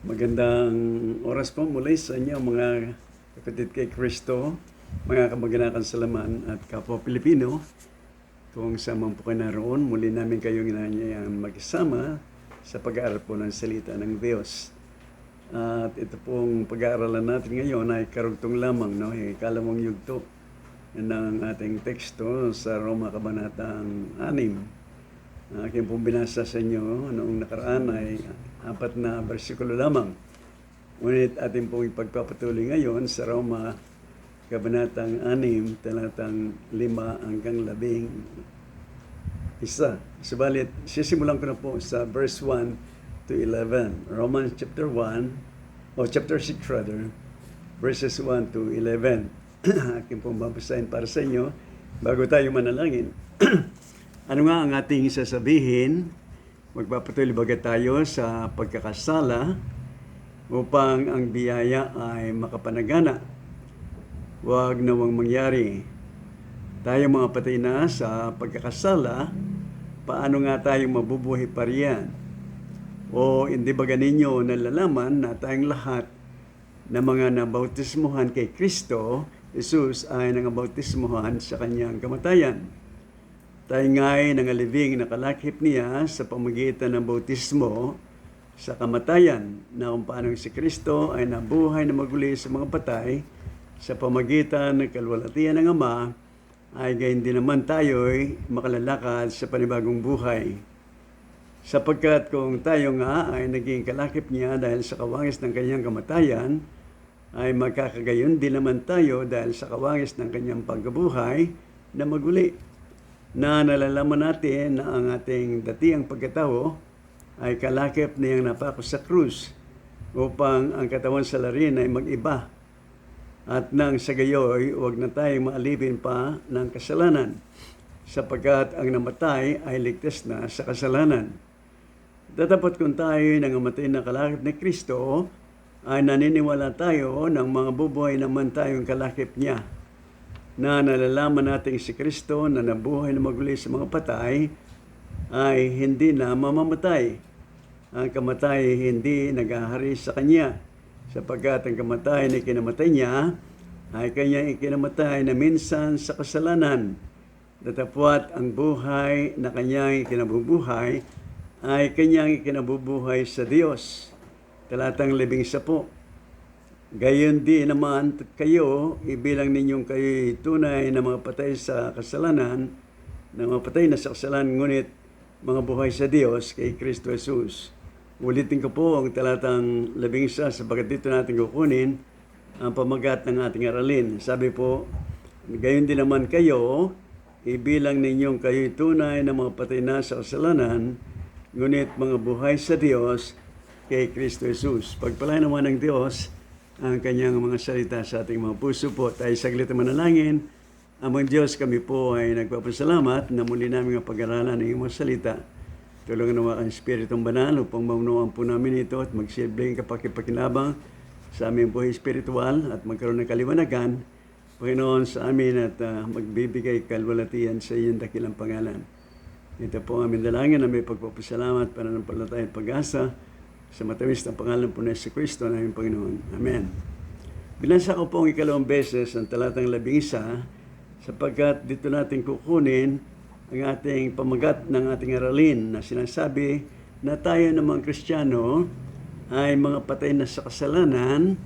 Magandang oras po muli sa inyo mga kapatid kay Kristo, mga kamag-anakan sa laman at kapwa Pilipino. Kung saan man po kayo naroon, muli namin kayong inanyayang mag-isama sa pag-aaral po ng salita ng Diyos. At ito pong pag-aaralan natin ngayon ay karugtong lamang, no? Ikalamang yugto ng ating teksto sa Roma Kabanatang 6. Aking pong binasa sa inyo noong nakaraan ay 4 na bersikulo lamang. Ngunit ating pong ipagpapatuloy ngayon sa Roma Kabanatang 6, talatang 5 hanggang 11. Subalit, sisimulan ko na po sa verse 1 to 11. Romans chapter 1, o chapter 6 rather, verses 1 to 11. Aking pong babasahin para sa inyo bago tayo manalangin. Ano nga ang ating sasabihin? Magpapatuloy baga tayo sa pagkakasala upang ang biyaya ay makapanagana. Huwag nawang mangyari. Tayo mga patay na sa pagkakasala, paano nga tayo mabubuhay pa riyan? O hindi ba ganinyo nalalaman na tayong lahat na mga nabautismuhan kay Kristo, Jesus ay nangabautismuhan sa kanyang kamatayan. Tayo nga'y nangalibing nakalakip niya sa pamagitan ng bautismo sa kamatayan, na kung paano si Kristo ay nabuhay na maguli sa mga patay sa pamagitan ng kalwalhatian ng Ama, ay gayon din naman tayo'y makalalakad sa panibagong buhay. Sapagkat kung tayo nga ay naging kalakip niya dahil sa kawangis ng kanyang kamatayan, ay magkakagayon din naman tayo dahil sa kawangis ng kanyang pagkabuhay na maguli. Na nalalaman natin na ang ating datiang pagkatao ay kalakip niyang napako sa krus upang ang katawan sa larin ay mag-iba. At nang sa gayoy, huwag na tayong maalipin pa ng kasalanan, sapagkat ang namatay ay ligtas na sa kasalanan. Tatapat kung tayo nangamatay na kalakip ni Kristo, ay naniniwala tayo ng mga bubuhay naman tayong kalakip niya, na nalalaman natin si Kristo na nabuhay na maguli sa mga patay ay hindi na mamamatay. Ang kamatay hindi naghahari sa kanya, sapagkat ang kamatay na ikinamatay niya ay kanyang ikinamatay na minsan sa kasalanan. Datapwat ang buhay na kanyang ikinabubuhay ay kanyang ikinabubuhay sa Diyos. Talatang 11. Gayon din naman kayo, ibilang ninyong kayo'y tunay na mga patay sa kasalanan, na mga patay na sa kasalanan, ngunit mga buhay sa Diyos kay Kristo Jesus. Ulitin ko po ang talatang 11, sapagat dito natin kukunin ang pamagat ng ating aralin. Sabi po, gayon din naman kayo, ibilang ninyong kayo'y tunay na mga patay na sa kasalanan, ngunit mga buhay sa Diyos kay Kristo Jesus. Pagpalain naman ng Diyos ang kanyang mga salita sa ating mga puso po. Tayo saglit na manalangin. Amang Diyos, kami po ay nagpapasalamat na muli namin ang pag-aralan ng iyong mga salita. Tulungan naman ang Espiritong Banal upang maunuan po namin ito at magsilbing kapakipakinabang sa aming buhay espiritual at magkaroon ng kaliwanagan, Panginoon, sa amin at magbibigay kalwalhatian sa iyong dakilang pangalan. Ito po ang aming dalangin na may pagpapasalamat, pananampalataya at pag-asa sa matamis na pangalan po na si Kristo na aming Panginoon. Amen. Binasa ko po ang ikalawang beses ang talatang 11, sapagkat dito natin kukunin ang ating pamagat ng ating aralin na sinasabi na tayo namang Kristiyano ay mga patay na sa kasalanan,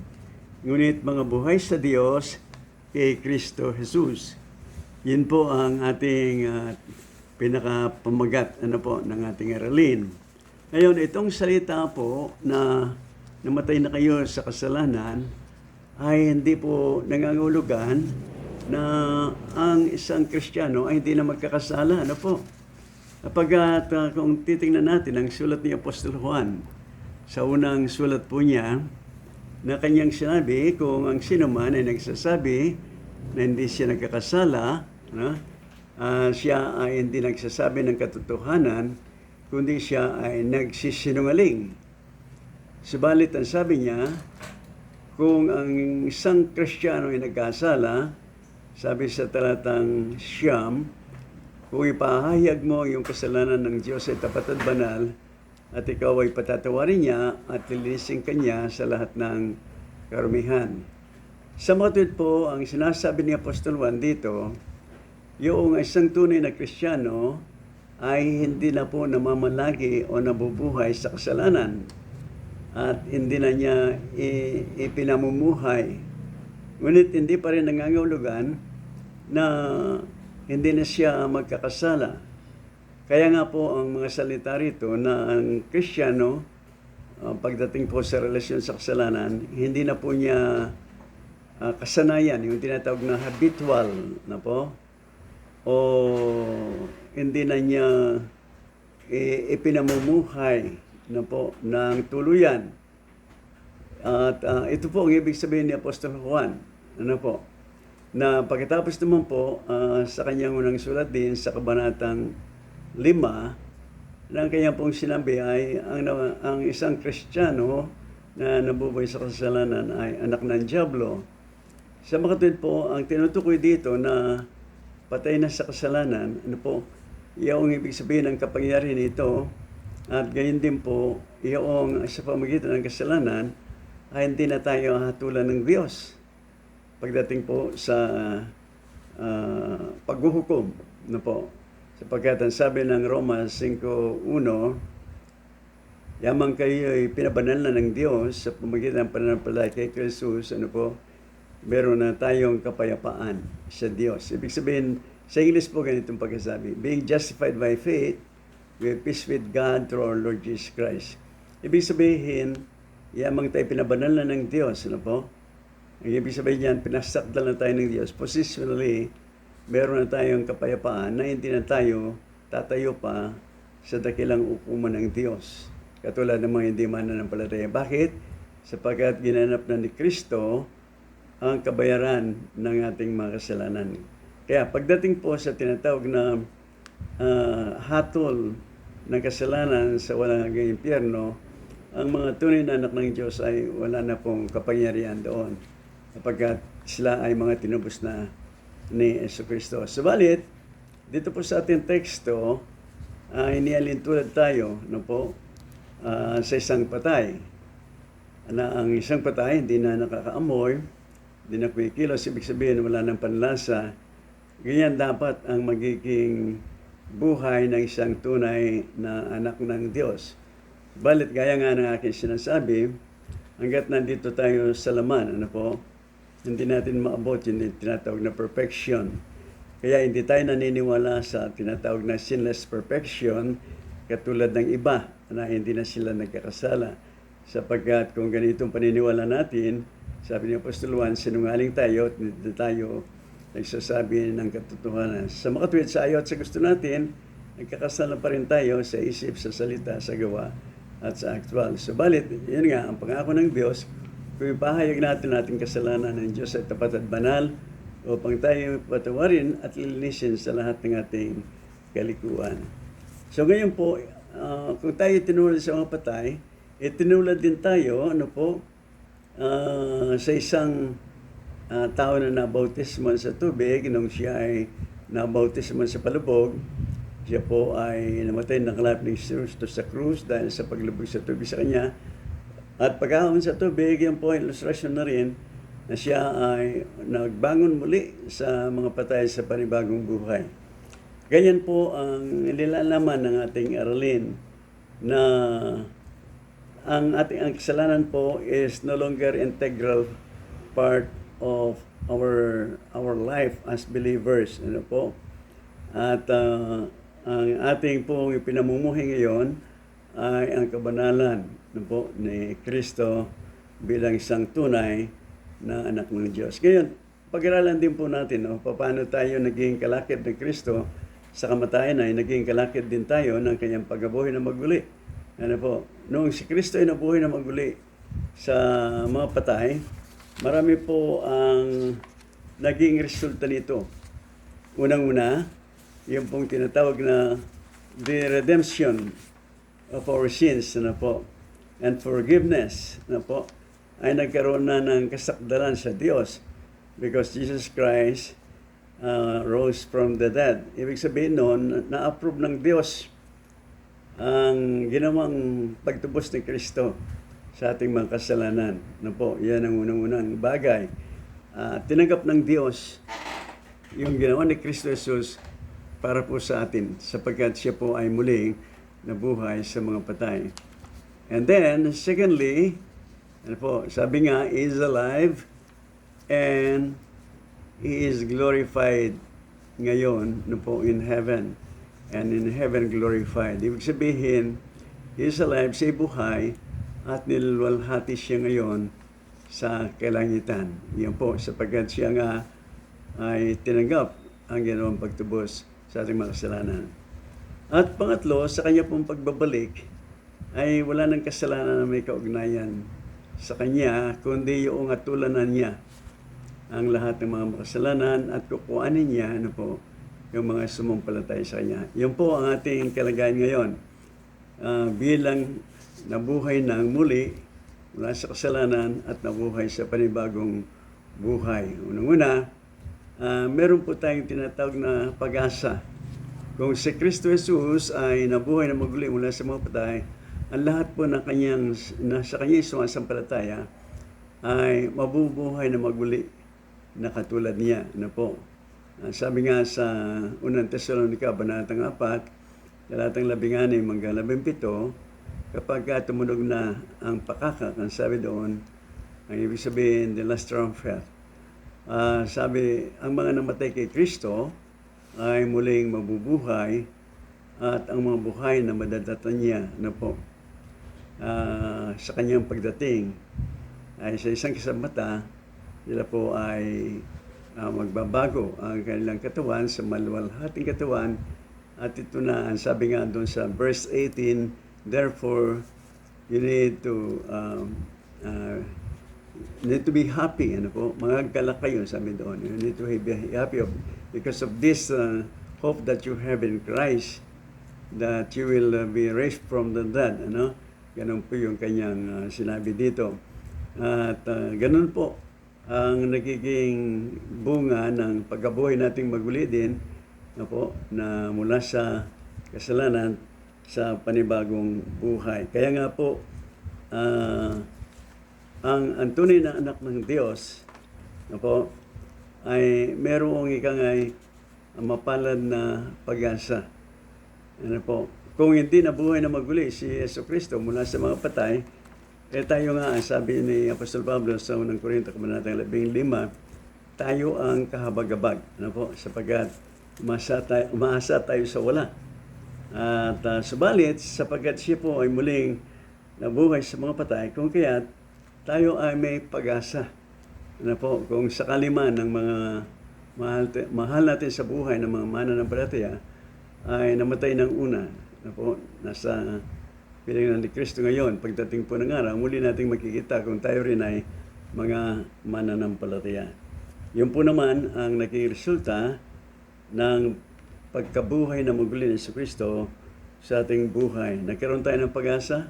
ngunit mga buhay sa Diyos kay Kristo Jesus. Yun po ang ating pinakapamagat ng ating aralin. Ngayon, itong salita po na namatay na kayo sa kasalanan ay hindi po nangangulugan na ang isang Kristiyano ay hindi na magkakasala. Ano po? Kapag kung titingnan natin ang sulat ni Apostol Juan, sa unang sulat po niya, na kanyang sinabi kung ang sino man ay nagsasabi na hindi siya nagkakasala, siya ay hindi nagsasabi ng katotohanan, kundi siya ay nagsisinungaling. Subalit ang sabi niya, kung ang isang Kristiyano ay nagkasala, sabi sa talatang 9, kung ipahayag mo yung kasalanan ng Diyos ay tapat at banal, at ikaw ay patatawarin niya at lilinisin ka niya sa lahat ng karumihan. Sa mga po, ang sinasabi ni Apostol Juan dito, yung isang tunay na Kristiyano ay hindi na po namamalagi o nabubuhay sa kasalanan at hindi na niya ipinamumuhay. Ngunit hindi pa rin nangangahulugan na hindi na siya magkakasala. Kaya nga po ang mga salita rito na ang Kristiyano, pagdating po sa relasyon sa kasalanan, hindi na po niya kasanayan, yung tinatawag na habitual na po, o hindi na niya ipinamumuhay na po ng tuluyan. At ito po ang ibig sabihin ni Apostol Juan, ano po, na pagkatapos naman po sa kanyang unang sulat din sa kabanatang 5, ng kanyang pong sinabi ay ang isang Kristiyano na nabubuhay sa kasalanan ay anak ng Diablo. Sa mga po, ang tinutukoy dito na patay na sa kasalanan, ano po, iyon ibig sabihin ng kapangyarihan nito, at gayon din po, iyon sa pamagitan ng kasalanan, ay hindi na tayo hatulan ng Diyos. Pagdating po sa paghuhukom, ano po, sapagkat ang sabi ng Roma 5:1, yamang kayo ay pinabanal na ng Diyos sa pamagitan ng pananampalataya kay Jesus, ano po, meron na tayong kapayapaan sa Diyos. Ibig sabihin, sa English po ganitong pagkasabi, being justified by faith, we have peace with God through our Lord Jesus Christ. Ibig sabihin, yamang tayo pinabanal na ng Diyos, ano po? Ang ibig sabihin niyan, pinasakdal na tayo ng Diyos. Positionally, meron na tayong kapayapaan na hindi na tayo tatayo pa sa dakilang hukuman ng Diyos. Katulad ng mga hindi mananampalataya. Bakit? Sapagkat ginanap na ni Kristo ang kabayaran ng ating mga kasalanan. Kaya pagdating po sa tinatawag na hatol ng kasalanan sa walang hanggang impyerno, ang mga tunay na anak ng Diyos ay wala na pong kapangyarihan doon. Sapagkat sila ay mga tinubos na ni Jesucristo. Subalit, dito po sa ating teksto, inialintulad tayo no po, sa isang patay. Na ang isang patay hindi na nakakaamoy, hindi na kumikilos, ibig sabihin wala ng panlasa. Ganyan dapat ang magiging buhay ng isang tunay na anak ng Diyos. Balit gaya nga ng aking sinasabi, hanggat nandito tayo sa laman, ano po, hindi natin maabot yung tinatawag na perfection. Kaya hindi tayo naniniwala sa tinatawag na sinless perfection katulad ng iba na hindi na sila nagkakasala. Sapagkat kung ganitong paniniwala natin, sabi ni Apostol Juan, sinungaling tayo at hindi tayo nagsasabi ng katotohanan. Sa makatwid sa ayaw at sa gusto natin, nagkakasala pa rin tayo sa isip, sa salita, sa gawa at sa actual. Subalit, yun nga, ang pangako ng Diyos, kung ipahayag natin ating kasalanan ng Diyos ay tapat at banal upang tayo patawarin at lilinisin sa lahat ng ating kalikuan. So ngayon po, kung tayo tinulad sa mga patay, tinulad din tayo ano po, sa isang tao na nabautisman sa tubig, nung siya ay nabautisman sa palubog, siya po ay namatay ng kalap ni Jesus sa krus dahil sa paglubog sa tubig sa kanya. At pagkahon sa tubig, yan po ay ilustrasyon na rin na siya ay nagbangon muli sa mga patay sa panibagong buhay. Ganyan po ang nilalaman ng ating aralin na ang ating kasalanan po is no longer integral part of our life as believers. Ano po? At ang ating pong pinamumuhay ngayon ay ang kabanalan po ni Kristo bilang isang tunay na anak ng Diyos. Ngayon, pag-aralan din po natin paano tayo naging kalakip ng Kristo sa kamatayan ay naging kalakip din tayo ng kanyang pagkabuhay na maguli. Ano po? Noong si Kristo ay nabuhay na maguli sa mga patay, marami po ang naging resulta nito. Unang-una, yung pong tinatawag na the redemption of our sins, na po, and forgiveness, na po, ay nagkaroon na ng kasakdalan sa Diyos because Jesus Christ rose from the dead. Ibig sabihin noon, na-approve ng Diyos ang ginawang pagtubos ni Kristo sa ating mga kasalanan. Ano po, yan ang unang-unang bagay. Tinanggap ng Diyos yung ginawa ni Kristo Jesus para po sa atin, sapagkat siya po ay muling nabuhay sa mga patay. And then, secondly, ano po, sabi nga, He is alive and He is glorified ngayon, ano po, in heaven. And in heaven glorified. Ibig sabihin, He is alive, siya buhay, at nilulwalhati siya ngayon sa kalangitan. Yan po, sapagkat siya nga ay tinanggap ang ginawang pagtubos sa ating mga kasalanan. At pangatlo, sa kanya pong pagbabalik, ay wala ng kasalanan na may kaugnayan sa kanya, kundi yung atulanan niya ang lahat ng mga makasalanan at kukuhanin niya, ano po, yung mga sumumpalatay sa kanya. Yan po ang ating kalagayan ngayon. Bilang nabuhay ng muli mula sa kasalanan at nabuhay sa panibagong buhay. Unang-una, meron po tayong tinatawag na pag-asa. Kung si Kristo Jesus ay nabuhay na maguli mula sa mga patay, ang lahat po na sa kanyang sumasampalataya ay mabubuhay na maguli na katulad niya. Ano po? Sabi nga sa unang Tesalonica, Banatang 4, talatang 16 hanggang 17, kapag tumunog na ang pakakak, ang sabi doon, ang ibig sabihin, the last trumpet, sabi, ang mga namatay kay Kristo ay muling mabubuhay at ang mga buhay na madadatan niya, ano po, sa kanyang pagdating ay sa isang kasamata, sila po ay magbabago ang kanilang katawan sa maluwalhating katawan. At ito na, ang sabi nga doon sa verse 18, therefore, you need to be happy. Ano po? Magagala kayo, sabi doon. You need to be happy because of this hope that you have in Christ, that you will be raised from the dead. Ano? Ganun po yung kanyang sinabi dito. At ganun po ang nagiging bunga ng pagkabuhay nating maguli din na mula sa kasalanan sa panibagong buhay. Kaya nga po, ang tunay na anak ng Diyos ay merong ikangay mapalad na pag-asa. Ano po? Kung hindi nabuhay na maguli si Jesucristo mula sa mga patay, tayo nga, sabi ni Apostol Pablo sa unang Korinto, kabanatang 15, tayo ang kahabag-habag. Ano po? Sapagkat umaasa tayo sa wala. At subalit, sapagkat siya po ay muling nabuhay sa mga patay, kung kaya tayo ay may pag-asa. Ano po? Kung sakali man ng mga mahal natin sa buhay ng mga mananampalataya ay namatay ng una. Ano po? Nasa piling ni Kristo ngayon, pagdating po ng araw, muli nating makikita kung tayo rin ay mga mananampalataya. Yun po naman ang naging resulta ng pagkabuhay na maguli ni Kristo sa ating buhay. Nagkaroon tayo ng pag-asa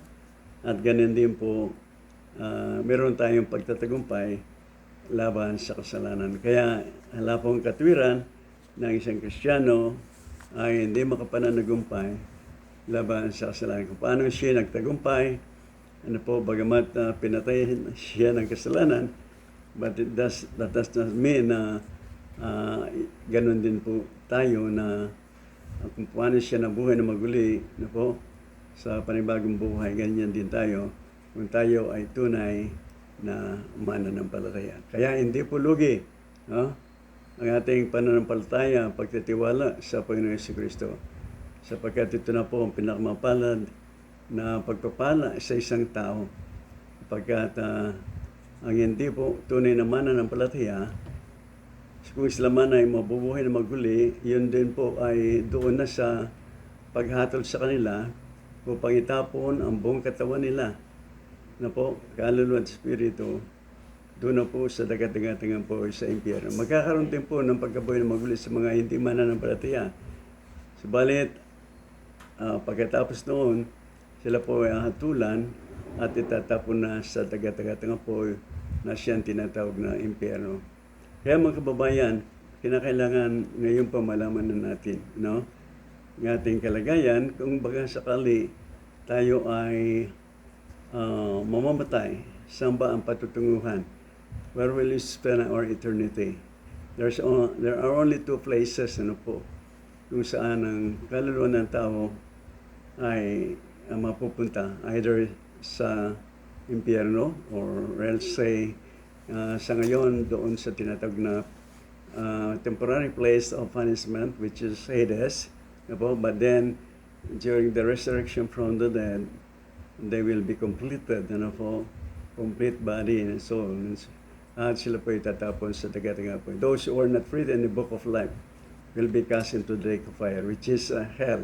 at ganun din po meron tayong pagtatagumpay laban sa kasalanan. Kaya hala pong katwiran ng isang Kristiyano ay hindi makapananagumpay laban sa kasalanan. Kung paano siya nagtagumpay, ano po, bagamat pinatay siya ng kasalanan, but that does not mean na ganun din po tayo na kung paano siya nabuhay na maguli, ano po, sa panibagong buhay, ganyan din tayo kung tayo ay tunay na mananampalataya. Kaya hindi po lugi, no? Ang ating pananampalataya, pagtitiwala sa Panginoon Jesucristo. Sapagkat ito na po ang pinakamapalad na pagpapala sa isang tao. Sapagkat ang hindi po tunay na mananampalataya, kung sila man ay mabubuhay na maguli, yun din po ay doon na sa paghatol sa kanila upang itapon ang buong katawan nila na po, kaluluwa at spirito, doon na po sa dagat-dagat po sa impyerno. Magkakaroon din po ng pagkabuhay na maguli sa mga hindi mananampalataya. Subalit, pagkatapos noon, sila po ay hatulan at itatapon na sa dagat-dagat po na siyang tinatawag na impyerno. Kaya mga kababayan, kinakailangan ngayon pa malaman na natin, no? ng ating kalagayan, kung baga sakali tayo ay mamamatay, saan ba ang patutunguhan? Where will you spend our eternity? There are only two places, ano po, kung saan ang kaluluwa ng tao ay mapupunta, either sa impyerno or else say sa ngayon doon sa tinatawag na temporary place of punishment, which is Hades, but then during the resurrection from the dead, they will be completed, complete body and soul. At sila po itatapon sa dagat-dagat po. Those who are not freed in the book of life will be cast into the lake of fire, which is hell.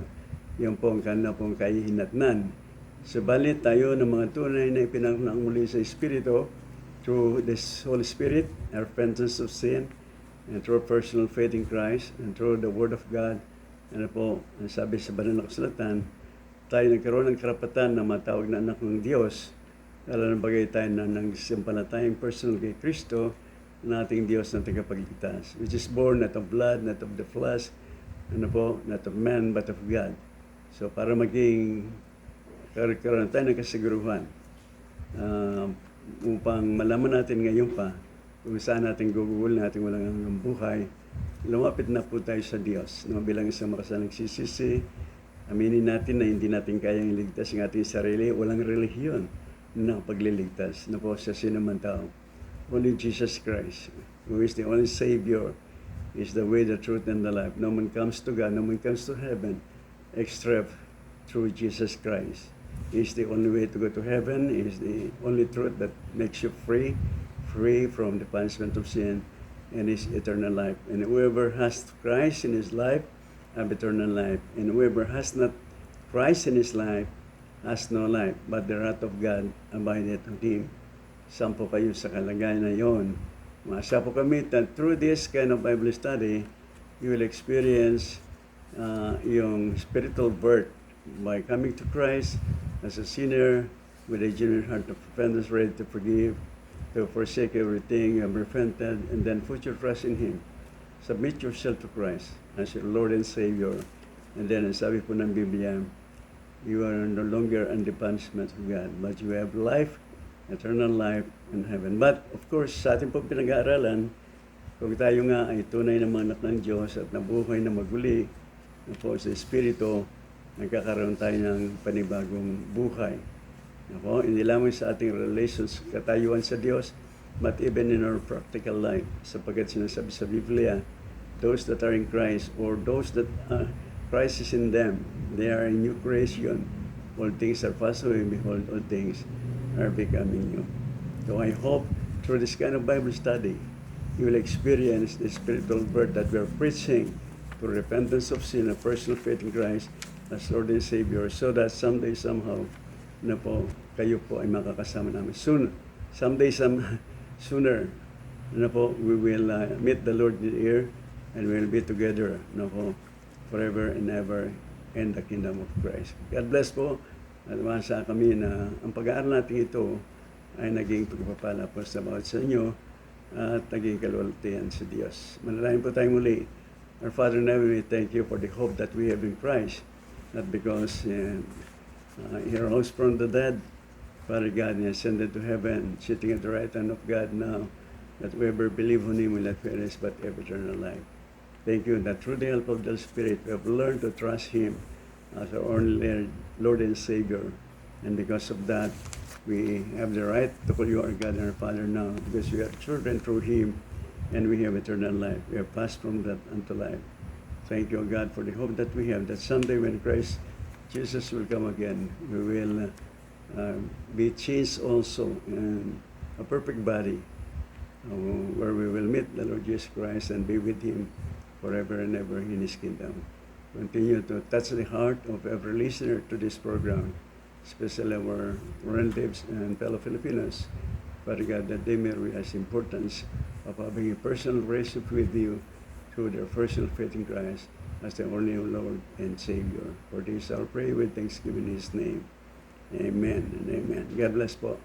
Yung po ang kanila pong kahihinatnan. Subalit tayo ng mga tunay na ipinanganak muli sa Espiritu through this Holy Spirit, our repentance of sin, and through personal faith in Christ, and through the Word of God. Ang sabi sa banal na kasulatan, tayo nagkaroon ng karapatan na matawag na anak ng Diyos, lalo ng bagay tayo na nagsimpalatayang personal kay Kristo, na ating Diyos na tagapagligtas, which is born not of blood, not of the flesh, not of man, but of God. So para maging karoon tayo ng kasiguruhan, upang malaman natin ngayon pa kung saan natin gugugol natin walang hanggang buhay, lumapit na po tayo sa Diyos na bilang isang makasalang nagsisisi. Aminin natin na hindi natin kayang iligtas ang ating sarili. Walang relihiyon na pagliligtas na po sa sinuman tao. Only Jesus Christ, who is the only Savior, is the way, the truth, and the life. No one comes to God, no one comes to heaven, except through Jesus Christ. He is the only way to go to heaven. He is the only truth that makes you free from the punishment of sin, and is eternal life. And whoever has Christ in his life have eternal life. And whoever has not Christ in his life has no life, but the wrath of God abideth on him. Saan po kayo sa kalagayan na yon? Maasa po kami that through this kind of Bible study, you will experience yung spiritual birth by coming to Christ as a sinner with a genuine heart of repentance, ready to forgive, to forsake everything you have repented, and then put your trust in Him. Submit yourself to Christ as your Lord and Savior. And then, sabi po ng Biblia, you are no longer under punishment of God, but you have life, eternal life in heaven. But, of course, sa ating po pinag-aaralan, kung tayo nga ay tunay na mga anak ng Diyos at nabuhay na maguli na po sa Espiritu, nagkakaroon tayo ng panibagong buhay. Hindi lamang sa ating relations, katayuan sa Diyos, but even in our practical life, sapagkat sinasabi sa Biblia, those that are in Christ, or those that Christ is in them, they are a new creation. All things are passed away, behold, all things are becoming new. So I hope through this kind of Bible study, you will experience the spiritual birth that we are preaching, to repentance of sin, a personal faith in Christ as Lord and Savior, so that someday, somehow, na po, kayo po ay makakasama namin. Someday, sooner, na po, we will meet the Lord in the air, and we will be together, na po, forever and ever in the kingdom of Christ. God bless po. At sa kami na ang pag-aaral natin ito ay naging pagpapala po sa bawat sa inyo at naging kalwalatian sa Diyos. Manalangin po tayo muli. Our Father in heaven, we thank you for the hope that we have in Christ, not because He rose from the dead, Father God, He ascended to heaven, sitting at the right hand of God now, that whoever believe on Him will not perish but have eternal life. Thank you that through the help of the Spirit, we have learned to trust Him as our only Lord and Savior. And because of that, we have the right to call you our God and our Father now, because we are children through Him, and we have eternal life. We have passed from that unto life. Thank you, God, for the hope that we have, that someday when Christ Jesus will come again, we will be changed also in a perfect body, where we will meet the Lord Jesus Christ and be with Him forever and ever in His kingdom. Continue to touch the heart of every listener to this program, especially our relatives and fellow Filipinos, Father God, that they may realize the importance of having a personal relationship with you through their personal faith in Christ as the only Lord and Savior. For this I'll pray with thanksgiving in His name. Amen and amen. God bless po.